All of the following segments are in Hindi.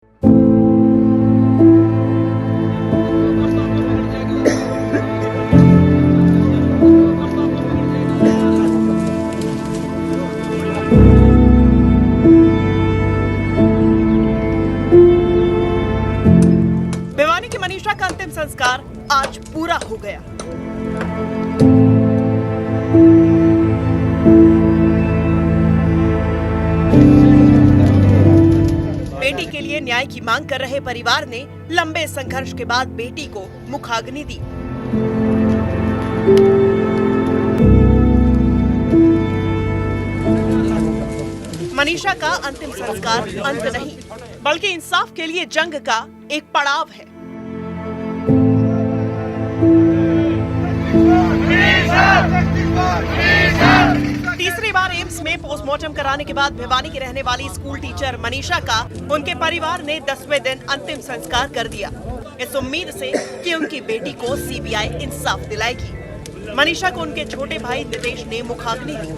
भिवानी की मनीषा का अंतिम संस्कार आज पूरा हो गया। बेटी के लिए न्याय की मांग कर रहे परिवार ने लंबे संघर्ष के बाद बेटी को मुखाग्नि दी। मनीषा का अंतिम संस्कार अंत नहीं, बल्कि इंसाफ के लिए जंग का एक पड़ाव है। तीसरी बार एम्स में पोस्टमार्टम कराने के बाद भिवानी की रहने वाली स्कूल टीचर मनीषा का उनके परिवार ने 10वें दिन अंतिम संस्कार कर दिया, इस उम्मीद से कि उनकी बेटी को सीबीआई इंसाफ दिलाएगी। मनीषा को उनके छोटे भाई नितेश ने मुखाग्नि दी।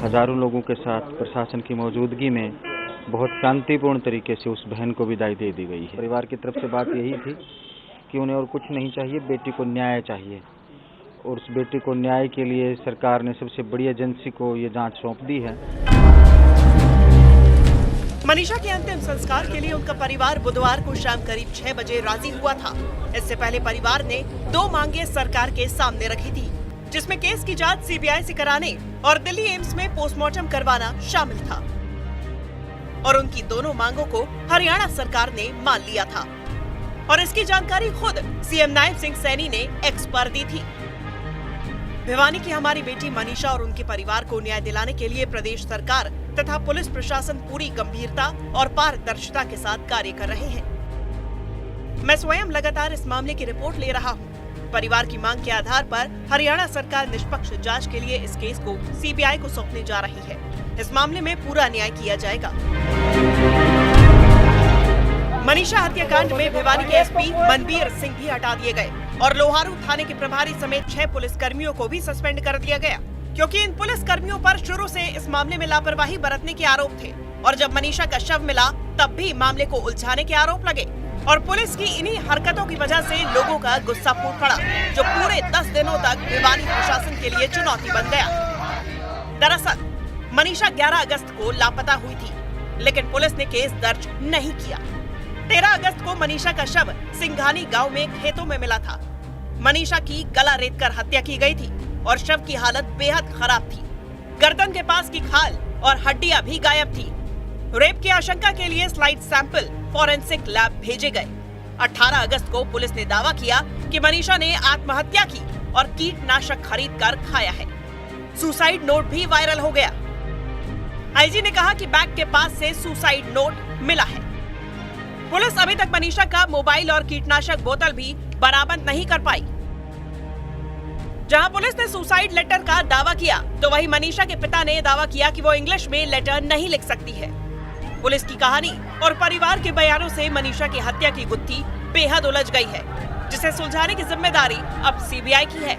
हजारों लोगों के साथ प्रशासन की मौजूदगी में बहुत शांतिपूर्ण तरीके से उस बहन को विदाई दे दी गई है। परिवार की तरफ से बात यही थी कि उन्हें और कुछ नहीं चाहिए, बेटी को न्याय चाहिए, और उस बेटी को न्याय के लिए सरकार ने सबसे बड़ी एजेंसी को ये जांच सौंप दी है। मनीषा के अंतिम संस्कार के लिए उनका परिवार बुधवार को शाम करीब 6 बजे राजी हुआ था। इससे पहले परिवार ने 2 मांगे सरकार के सामने रखी थी, जिसमें केस की जांच सीबीआई से कराने और दिल्ली एम्स में पोस्टमार्टम करवाना शामिल था, और उनकी दोनों मांगों को हरियाणा सरकार ने मान लिया था, और इसकी जानकारी खुद सीएम नायब सिंह सैनी ने एक्स पर दी थी। भिवानी की हमारी बेटी मनीषा और उनके परिवार को न्याय दिलाने के लिए प्रदेश सरकार तथा पुलिस प्रशासन पूरी गंभीरता और पारदर्शिता के साथ कार्य कर रहे हैं। मैं स्वयं लगातार इस मामले की रिपोर्ट ले रहा हूँ। परिवार की मांग के आधार पर हरियाणा सरकार निष्पक्ष जांच के लिए इस केस को सीबीआई को सौंपने जा रही है। इस मामले में पूरा न्याय किया जाएगा। मनीषा हत्याकांड में भिवानी के एसपी मनबीर सिंह भी हटा दिए गए और लोहारू थाने के प्रभारी समेत 6 पुलिस कर्मियों को भी सस्पेंड कर दिया गया, क्योंकि इन पुलिस कर्मियों पर शुरू से इस मामले में लापरवाही बरतने के आरोप थे, और जब मनीषा का शव मिला तब भी मामले को उलझाने के आरोप लगे, और पुलिस की इन्हीं हरकतों की वजह से लोगों का गुस्सा फूट पड़ा, जो पूरे 10 दिनों तक भिवानी प्रशासन के लिए चुनौती बन गया। दरअसल मनीषा 11 अगस्त को लापता हुई थी, लेकिन पुलिस ने केस दर्ज नहीं किया। 13 अगस्त को मनीषा का शव सिंघानी गांव में खेतों में मिला था। मनीषा की गला रेतकर हत्या की गई थी और शव की हालत बेहद खराब थी। गर्दन के पास की खाल और हड्डियां भी गायब थी। रेप की आशंका के लिए स्लाइड सैंपल फॉरेंसिक लैब भेजे गए। 18 अगस्त को पुलिस ने दावा किया कि मनीषा ने आत्महत्या की और कीटनाशक खरीदकर खाया है। सुसाइड नोट भी वायरल हो गया। आईजी ने कहा कि बैग के पास से सुसाइड नोट मिला है। पुलिस अभी तक मनीषा का मोबाइल और कीटनाशक बोतल भी बरामद नहीं कर पाई। जहां पुलिस ने सुसाइड लेटर का दावा किया, तो वहीं मनीषा के पिता ने दावा किया कि वो इंग्लिश में लेटर नहीं लिख सकती है। पुलिस की कहानी और परिवार के बयानों से मनीषा की हत्या की गुत्थी बेहद उलझ गई है, जिसे सुलझाने की जिम्मेदारी अब सीबीआई की है।